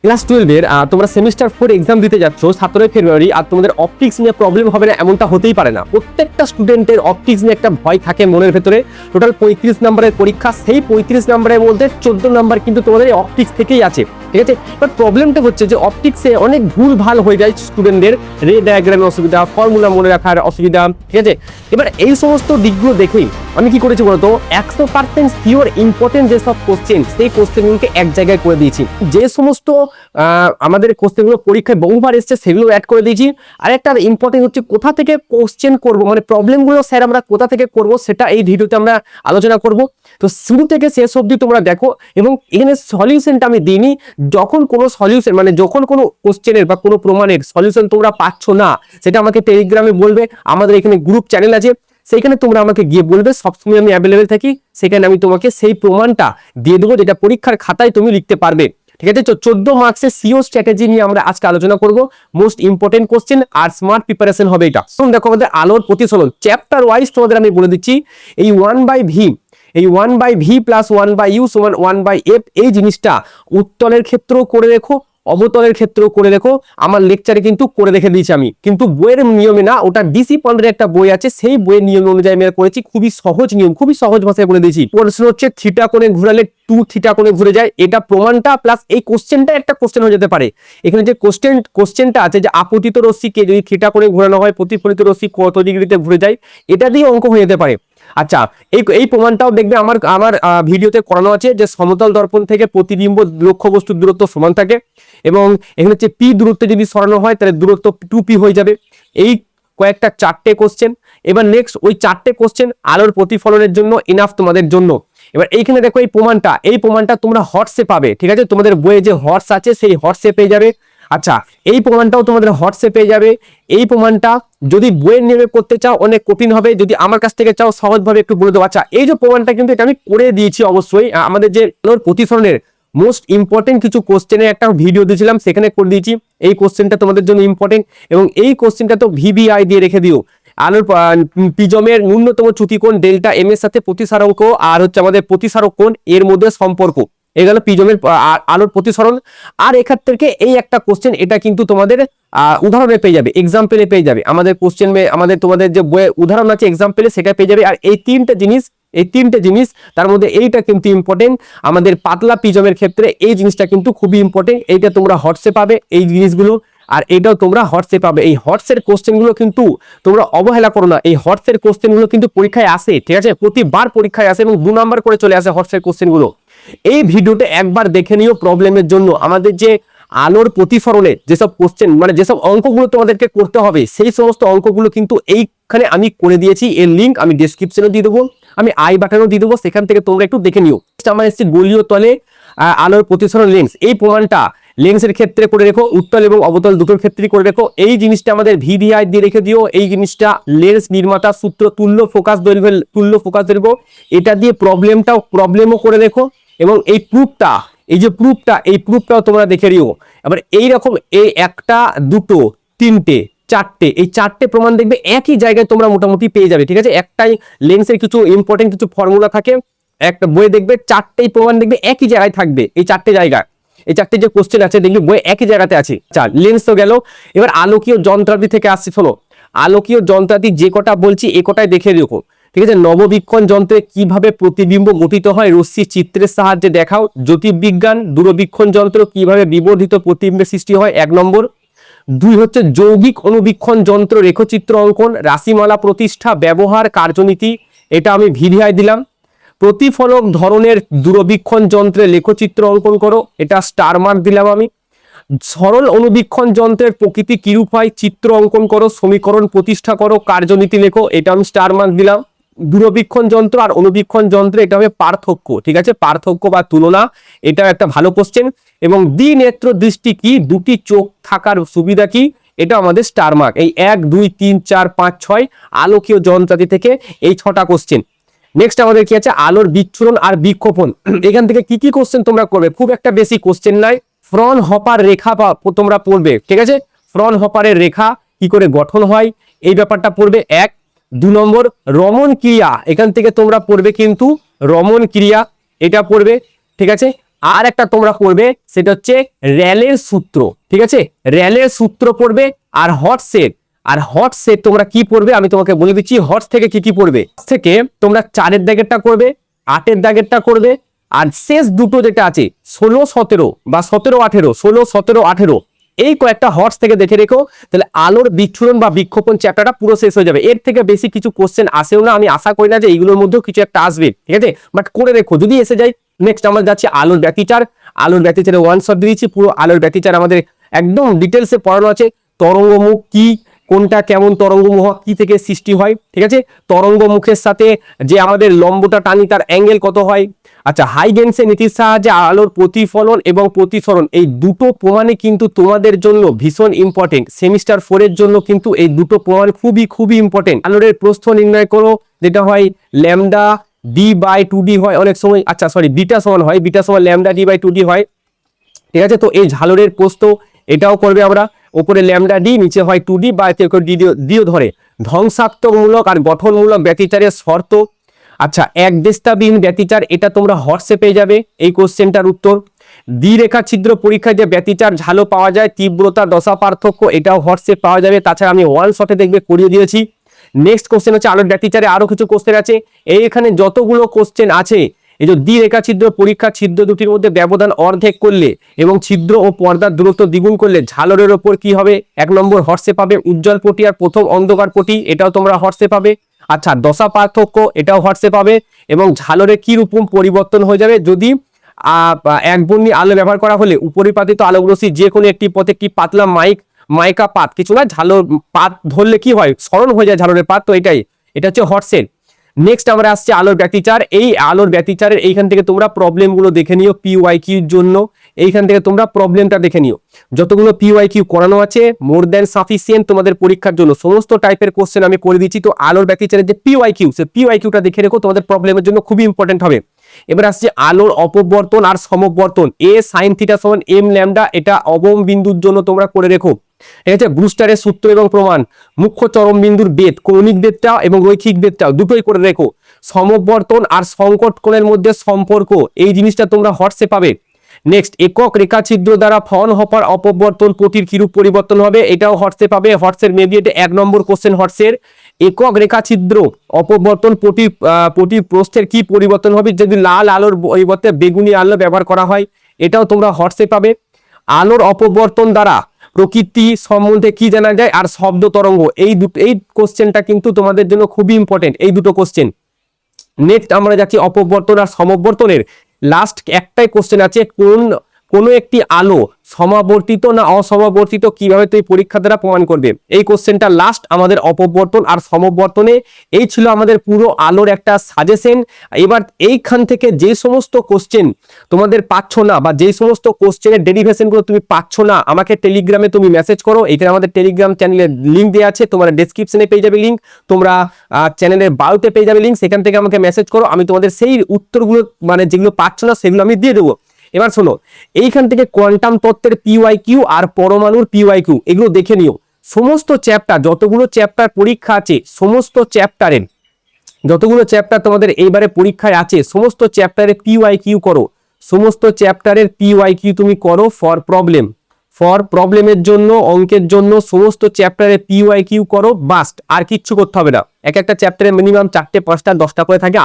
Class 12 এর তোমরা semester 4 exam দিতে যাচ্ছ 17 ফেব্রুয়ারি, আর তোমাদের অপটিক্স নিয়ে প্রবলেম হবে না এমনটা হতেই পারে না। প্রত্যেকটা স্টুডেন্টের অপটিক্স নিয়ে একটা ভয় থাকে মনের ভেতরে। টোটাল 35 নম্বরের পরীক্ষা, সেই 35 নম্বরের মধ্যে 14 নম্বর কিন্তু তোমাদের অপটিক্স থেকেই আছে, ঠিক আছে। বাট প্রবলেমটা হচ্ছে যে অপটিক্সে অনেক ভুল ভাল হয়ে যায় স্টুডেন্টদের, রে ডায়াগ্রামের অসুবিধা, ফর্মুলা মনে রাখার অসুবিধা, ঠিক আছে। এবার এই সমস্ত দিকগুলো দেখেই আমি কি করেছি বলতো, 100% পিওর ইম্পর্টেন্ট যেসব কোশ্চেন, সেই কোশ্চেনগুলোকে এক জায়গায় করে দিয়েছি। যে সমস্ত আমাদের কোশ্চেনগুলো পরীক্ষায় বহুবার এসছে সেগুলো অ্যাড করে দিয়েছি। আর একটা ইম্পর্টেন্ট হচ্ছে কোথা থেকে কোশ্চেন করব, মানে প্রবলেমগুলো স্যার আমরা কোথা থেকে করব সেটা এই ভিডিওতে আমরা আলোচনা করব। তো শুরু থেকে শেষ অবধি তোমরা দেখো। এবং এখানে সলিউশনটা আমি দিইনি, যখন কোনো সলিউশন মানে যখন কোনো কোশ্চেনের বা কোনো প্রমাণের সলিউশন তোমরা পাচ্ছ না, সেটা আমাকে টেলিগ্রামে বলবে, আমাদের এখানে গ্রুপ চ্যানেল আছে, সেখানে তোমরা আমাকে গিয়ে বলবে, সবসময় আমি অ্যাভেলেবেল থাকি, সেখানে আমি তোমাকে সেই প্রমাণটা দিয়ে দেবো যেটা পরীক্ষার খাতায় তুমি লিখতে পারবে, ঠিক আছে। তো 14 মার্কসের সিও স্ট্র্যাটেজি নিয়ে আমরা আজকে আলোচনা করব। মোস্ট ইম্পর্টেন্ট কোশ্চেন আর স্মার্ট প্রিপারেশন হবে এটা। দেখো আমাদের আলোর প্রতিফলন চ্যাপ্টার ওয়াইজ তোমাদের আমি বলে দিচ্ছি। এই 1/v, এই 1/v প্লাস 1/u সমান 1/f, এই জিনিসটা উত্তলের ক্ষেত্রেও করে রেখো, অবতলের ক্ষেত্রেও করে রেখো। আমার লেকচারে কিন্তু করে রেখে দিয়েছি আমি, কিন্তু বইয়ের নিয়মে না, ওটা ডিসি পন্ডের একটা বই আছে, সেই বইয়ের নিয়ম অনুযায়ী আমি করেছি। খুবই সহজ নিয়ম, খুবই সহজ ভাষায় বলে দিয়েছি। প্রশ্ন হচ্ছে থিটা কোণে ঘুরালে 2 থিটা কোণে ঘুরে যায়, এটা প্রমাণটা প্লাস এই কোশ্চেনটা একটা কোশ্চেন হয়ে যেতে পারে। এখানে যে কোশ্চেনটা আছে যে আপতিত রশ্মিকে যদি থিটা কোণে ঘোরানো হয়, প্রতিফলিত রশ্মি কত ডিগ্রিতে ঘুরে যায়, এটা দিয়ে অঙ্ক হয়ে যেতে পারে। আচ্ছা, এই প্রমাণটাও দেখবে আমার ভিডিওতে করানো আছে, যে সমতল দর্পণ থেকে প্রতিবিম্ব লক্ষ্যবস্তুর দূরত্ব সমান থাকে, এবং এখানে হচ্ছে পি দূরত্বে যদি সরানো হয় তাহলে দূরত্ব 2p হয়ে যাবে। এই কয়েকটা 4টে কোশ্চেন। এবার নেক্সট ওই 4টে কোশ্চেন আলোর প্রতিফলনের জন্য ইনাফ তোমাদের জন্য। এবার এইখানে দেখো এই প্রমাণটা তোমরা হটসে পাবে, ঠিক আছে। তোমাদের বইয়ে যে হটস আছে সেই হটসে পেয়ে যাবে। আচ্ছা, এই প্রমাণটাও তোমাদের হটসে পেয়ে যাবে। এই প্রমাণটা যদি বইয়ের নিয়মে করতে চাও অনেক কঠিন হবে, যদি আমার কাছ থেকে চাও সহজভাবে একটু বলে দেবো। আচ্ছা, এই যে প্রমাণটা কিন্তু এটা আমি করে দিয়েছি অবশ্যই, আমাদের যে আলোর প্রতিফলনের মোস্ট ইম্পর্টেন্ট কিছু কোশ্চেনের একটা ভিডিও দিয়েছিলাম, সেখানে করে দিয়েছি। এই কোশ্চেনটা তোমাদের জন্য ইম্পর্টেন্ট, এবং এই কোশ্চেনটা তো ভিবিআই দিয়ে রেখে দিও। আলোর প্রিজমের ন্যূনতম চ্যুতিকোণ ডেল্টা এম এর সাথে প্রতিসারক আর হচ্ছে আমাদের প্রতিসারক কোণ এর মধ্যে সম্পর্ক, এগুলো প্রিজমের আলোর প্রতিসরণ। আর এখান থেকে এই একটা কোশ্চেন, এটা কিন্তু তোমাদের উদাহরণে পেয়ে যাবে, এক্সাম্পলে পেয়ে যাবে। আমাদের কোশ্চেন আমাদের তোমাদের যে বইয়ে উদাহরণ আছে এক্সাম্পলে, সেটা পেয়ে যাবে। আর এই তিনটে জিনিস তার মধ্যে এইটা কিন্তু ইম্পর্টেন্ট, আমাদের পাতলা প্রিজমের ক্ষেত্রে এই জিনিসটা কিন্তু খুবই ইম্পর্টেন্ট। এইটা তোমরা হটসে পাবে এই জিনিসগুলো, আর এটাও তোমরা হটসে পাবে। এই হটসের কোশ্চেনগুলো কিন্তু তোমরা অবহেলা করো না, এই হটসের কোশ্চেনগুলো কিন্তু পরীক্ষায় আসে, ঠিক আছে, প্রতিবার পরীক্ষায় আসে, এবং 2 নাম্বার করে চলে আসে হটসের কোশ্চেনগুলো। এই ভিডিওটা একবার দেখে নিও প্রবলেমের জন্য। আমাদের যে আলোর প্রতিফলনে যেসব কোশ্চেন মানে যেসব অঙ্কগুলো তোমাদেরকে করতে হবে, সেই সমস্ত অঙ্কগুলো কিন্তু এইখানে আমি করে দিয়েছি। এর লিঙ্ক আমি ডেসক্রিপশনে দিয়ে দেবো, আমি আই বাটনেও দিয়ে দেবো, সেখান থেকে তোমরা একটু দেখে নিও। আমার এসেছে গোলীয় তলে আলোর প্রতিসরণ লেন্স, এই প্রমাণটা লেন্সের ক্ষেত্রে করে রেখো, উত্তল এবং অবতল দুটোর ক্ষেত্রে করে রেখো। এই জিনিসটা আমাদের ভিডিআই দিয়ে রেখে দিও। এই জিনিসটা লেন্স নির্মাতা সূত্র তুল্য ফোকাস দৈর্ঘ্য, এটা দিয়ে প্রবলেমও করে রেখো। এবং এই প্রুফটাও তোমরা দেখে নিও। এবার এইরকম এই 1টা 2টো 3টে 4টে, এই 4টে প্রমাণ দেখবে একই জায়গায় তোমরা মোটামুটি পেয়ে যাবে, ঠিক আছে। একটাই লেন্সের কিছু ইম্পর্টেন্ট কিছু ফর্মুলা থাকে, একটা বইয়ে দেখবে 4টেই প্রমাণ দেখবে একই জায়গায় থাকবে। এই 4টে জায়গায় এই 4টে যে কোশ্চেন আছে দেখবে বইয়ে একই জায়গাতে আছে। লেন্স তো গেল। এবার আলোকীয় যন্ত্রাদি থেকে আসছে, শোনো, আলোকীয় যন্ত্রাদি যে কটা বলছি এ কটাই দেখে রেখো, ঠিক আছে। নববীক্ষণ যন্ত্রে কিভাবে প্রতিবিম্ব গঠিত হয় রশ্মি চিত্রের সাহায্যে দেখাও। জ্যোতির্বিজ্ঞান দূরবীক্ষণ যন্ত্র কিভাবে বিবর্ধিত প্রতিবিম্বের সৃষ্টি হয়, 1 নম্বর। 2 হচ্ছে যৌগিক অনুবীক্ষণ যন্ত্র রেখচিত্র অঙ্কন, রাশিমালা প্রতিষ্ঠা, ব্যবহার, কার্যনীতি, এটা আমি ভিডিআই দিলাম। প্রতিফলক ধরনের দূরবীক্ষণ যন্ত্রে লেখচিত্র অঙ্কন করো, এটা স্টার মার্ক দিলাম আমি। সরল অনুবীক্ষণ যন্ত্রের প্রকৃতি কিরূপ হয়, চিত্র অঙ্কন করো, সমীকরণ প্রতিষ্ঠা করো, কার্যনীতি লেখো, এটা আমি স্টার মার্ক দিলাম। দূরবীক্ষণ যন্ত্র আর অনুবীক্ষণ যন্ত্র, এটা হবে পার্থক্য, ঠিক আছে, পার্থক্য বা তুলনা, এটা একটা ভালো কোশ্চেন। এবং দ্বিনেত্র দৃষ্টি কি, দুটি চোখ থাকার সুবিধা কি, এটা আমাদের স্টার মার্ক। এই 1 2 3 4 5 6 আলোকীয় যন্ত্রাদি থেকে এই 6টা কোশ্চেন। নেক্সট আমাদের কি আছে, আলোর বিচ্ছুরণ আর বিক্ষেপণ। এখান থেকে কি কি কোশ্চেন তোমরা করবে, খুব একটা বেশি কোশ্চেন নাই। ফ্রনহপার রেখা তোমরা পড়বে, ঠিক আছে। ফ্রনহপারের রেখা কি করে গঠন হয় এই ব্যাপারটা পড়বে 1। 2 নম্বর রমন ক্রিয়া, এখান থেকে তোমরা পড়বে কিন্তু রমন ক্রিয়া, এটা পড়বে, ঠিক আছে। আর একটা তোমরা পড়বে, সেটা হচ্ছে র্যালের সূত্র, ঠিক আছে, র্যালের সূত্র পড়বে। আর হট সেট, আর হট সেট তোমরা কি পড়বে আমি তোমাকে বলে দিচ্ছি হট থেকে কি কি পড়বে। থেকে তোমরা 4-এর দাগেরটা করবে, 8-এর দাগেরটা করবে, আর শেষ দুটো যেটা আছে 16-17 বা 17-18, 16-17-18 এই কয়েকটা হটস থেকে দেখে রেখো, তাহলে আলোর বিচ্ছুরণ বা বিক্ষোভণ চ্যাপ্টারটা পুরো শেষ হয়ে যাবে। এর থেকে বেশি কিছু কোশ্চেন আসেও না, আমি আশা করি না যে এইগুলোর মধ্যেও কিছু একটা আসবে, ঠিক আছে, বাট করে রেখো যদি এসে যায়। নেক্সট আমরা যাচ্ছি আলোর ব্যতিচার। আলোর ব্যতিচারে ওয়ান শট দিয়েছি, পুরো আলোর ব্যতিচার আমাদের একদম ডিটেলসে পড়ানো আছে। তরঙ্গমুখ কি, কোনটা কেমন তরঙ্গমুখ কি থেকে সৃষ্টি হয়, ঠিক আছে, তরঙ্গমুখের সাথে যে আমাদের লম্বটা টানি তার অ্যাঙ্গেল কত হয়। আচ্ছা, হাইগেন্সের নীতির সাহায্যে আলোর প্রতিফলন এবং প্রতিসরণ, এই দুটো প্রমাণে কিন্তু তোমাদের জন্য ভীষণ ইম্পর্টেন্ট। সেমিস্টার 4 এর জন্য কিন্তু এই দুটো প্রমাণ খুবই খুবই ইম্পর্টেন্ট। আলোরের প্রস্থ নির্ণয় করো, যেটা হয় ল্যামডা d/2d হয় অনেক সময়, আচ্ছা সরি বিটা সমান হয়, বিটা সমান ল্যামডা d/2d হয়, ঠিক আছে। তো এই ঝালরের প্রস্থ এটাও করবে আমরা, উপরে ল্যামডা ডি, নিচে হয় 2d বা ডিও ধরে। ধ্বংসাত্মকমূলক আর গঠনমূলক ব্যতিচারের শর্ত। আচ্ছা, এক দেশতাবিহীন ব্যতিচার, এটা তোমরা হটসে পেয়ে যাবে এই কোশ্চেনটার উত্তর। দ্বিরেখা ছিদ্র পরীক্ষায় যে ব্যতিচার ঝালো পাওয়া যায়, তীব্রতা দশা পার্থক্য, এটাও হটসে পাওয়া যাবে। তাছাড়া আমি ওয়ান শটে দেখবে করিয়ে দিয়েছি। নেক্সট কোশ্চেন হচ্ছে আলোর ব্যতিচারে আরো কিছু কোশ্চেন আছে। এইখানে যতগুলো কোশ্চেন আছে, এই যে দ্বিরেখা ছিদ্র পরীক্ষা, ছিদ্র দুটির মধ্যে ব্যবধান অর্ধেক করলে এবং ছিদ্র ও পর্দার দূরত্ব দ্বিগুণ করলে ঝালরের ওপর কি হবে, 1 নম্বর হটসে পাবে উজ্জ্বল পটি আর প্রথম অন্ধকার পটি, এটাও তোমরা হটসে পাবে। আচ্ছা, দশা পার্থক্য, এটাও হটসে পাবে। এবং ঝালরে কি রূপম পরিবর্তন হয়ে যাবে যদি একবর্ণী আলো ব্যবহার করা হলে উপরিপাতিত আলোকরশ্মি যে কোনো একটি পথে কি পাতলা মাইকা পাত, কিছু না, ঝালর পাত ধরলে কি হয়, স্মরণ হয়ে যায় ঝালরের পাত, তো এটা হচ্ছে হটসেট। নেক্সট আমরা আসছি আলোর ব্যতিচার। এই আলোর ব্যতিচারের এইখান থেকে তোমরা প্রবলেমগুলো দেখে নিও PYQ এর জন্য, এইখান থেকে তোমরা প্রবলেমটা দেখে নিও। যতগুলো PYQ করানো আছে মোর দ্যান সাফিসিয়েন্ট তোমাদের পরীক্ষার জন্য, সমস্ত টাইপের কোশ্চেন আমি করে দিচ্ছি। তো আলোর ব্যতিচারের যে PYQ, সে PYQটা দেখে রেখো, তোমাদের প্রবলেমের জন্য খুবই ইম্পর্টেন্ট হবে। এবার আসছে আলোর অপবর্তন আর সমবর্তন, a sin θ সমান m ল্যামডা, এটা অবম বিন্দুর জন্য তোমরা করে রেখো। ঠিক আছে, ব্রুস্টারের সূত্র এবং প্রমাণ, মুখ্য চরম বিন্দুর বেদ, কৌণিক বেদটা এবং রৈখিক বেদটা দুটোই করে রেখো। সমবর্তন আর সংকট কোণের মধ্যে সম্পর্ক, এই জিনিসটা তোমরা হটসে পাবে। নেক্সট, একক রেখা ছিদ্র দ্বারা ফ্রনহোফার অপবর্তন পটির কিরূপ পরিবর্তন হবে, এটাও হটসে পাবে। হটসের মেবি এটা 1 নম্বর কোশ্চেন হটসের। একক রেখা ছিদ্র অপবর্তন পটির প্রস্থের কি পরিবর্তন হবে যদি লাল আলোর পরিবর্তে বেগুনি আলো ব্যবহার করা হয়, এটাও তোমরা হটসে পাবে। আলোর অপবর্তন দ্বারা প্রকৃতি সম্বন্ধে কি জানা যায় আর শব্দ তরঙ্গ, এই কোশ্চেনটা কিন্তু তোমাদের জন্য খুবই ইম্পর্টেন্ট, এই দুটো কোশ্চেন। নেক্সট আমরা যাচ্ছি অপবর্তন আর সমবর্তনের লাস্ট একটাই কোশ্চেন আছে, কোন একটি আলো সমাবর্তিত না অসমাবর্তিত কিভাবে তুই পরীক্ষা দ্বারা প্রমাণ করবে, এই কোশ্চেনটা লাস্ট আমাদের অপবর্তন আর সমবর্তনে। এই ছিল আমাদের পুরো আলোর একটা সাজেশন। এবার এইখান থেকে যে সমস্ত কোশ্চেন তোমাদের পাচ্ছ না বা যে সমস্ত কোশ্চেনের ডেরিভেশন গুলো তুমি পাচ্ছ না, আমাকে টেলিগ্রামে তুমি মেসেজ করো। এটা আমাদের টেলিগ্রাম চ্যানেলের লিঙ্ক দেওয়া আছে, তোমরা ডেসক্রিপশনে পেয়ে যাবে লিঙ্ক, তোমরা চ্যানেলের বায়োতে পেয়ে যাবে লিঙ্ক, সেখান থেকে আমাকে মেসেজ করো, আমি তোমাদের সেই উত্তরগুলো মানে যেগুলো পাচ্ছ না সেগুলো আমি দিয়ে দেবো। এবার শোনো, এইখান থেকে কোয়ান্টাম তত্ত্বের PYQ আর পরমাণুর PYQ এগুলো দেখে নিও। সমস্ত চ্যাপ্টার, যতগুলো চ্যাপ্টার পরীক্ষা আছে, সমস্ত চ্যাপ্টারের যতগুলো চ্যাপ্টার তোমাদের এইবারে পরীক্ষায় আছে, সমস্ত চ্যাপ্টারের PYQ করো, সমস্ত চ্যাপ্টারের PYQ তুমি করো ফর প্রবলেমের জন্য, অঙ্কের জন্য সমস্ত চ্যাপ্টারে PYQ করো, বাস্ট, আর কিচ্ছু করতে হবে না। এক একটা চ্যাপ্টারে মিনিমাম 4টে 5টা 10টা করে থাকে,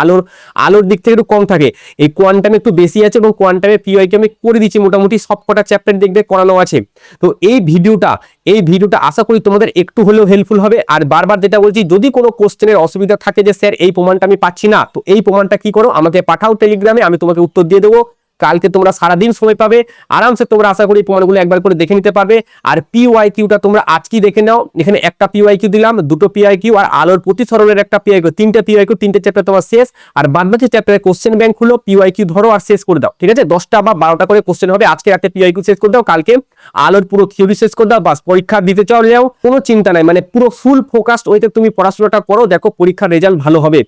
আলোর দিক থেকে একটু কম থাকে, এই কোয়ান্টামে একটু বেশি আছে, এবং কোয়ান্টামে PYQ আমি করে দিচ্ছি মোটামুটি সবকটা চ্যাপ্টার দেখবে করানো আছে। তো এই ভিডিওটা আশা করি তোমাদের একটু হলেও হেল্পফুল হবে। আর বারবার যেটা বলছি, যদি কোনো কোশ্চেনের অসুবিধা থাকে যে স্যার এই প্রমাণটা আমি পাচ্ছি না, তো এই প্রমাণটা কি করো, আমাকে পাঠাও টেলিগ্রামে, আমি তোমাকে উত্তর দিয়ে দেবো। কালকে তোমরা সারাদিন সময় পাবে, আরামসে তোমরা আশা করি প্রমাণগুলো একবার করে দেখে নিতে পারবে। আর PYQটা তোমরা আজকেই দেখে নাও, এখানে একটা PYQ দিলাম, দুটো PYQ আর আলোর প্রতিসরণের একটা PYQ, 3টে PYQ, 3টে চ্যাপ্টার তোমার শেষ। আর বাদবাকি চ্যাপ্টারে কোশ্চেন ব্যাংক খুলো, PYQ ধরো আর শেষ করে দাও, ঠিক আছে। 10টা বা 12টা করে কোশ্চেন হবে, আজকে রাতে PYQ শেষ করে দাও, কালকে আলোর পুরো থিওরি শেষ করে দাও, বাস পরীক্ষা দিতে চলে যাও, কোনো চিন্তা নাই, মানে পুরো ফুল ফোকাসড ওইতে তুমি পড়াশোনাটা করো, দেখো পরীক্ষার রেজাল্ট ভালো হবে।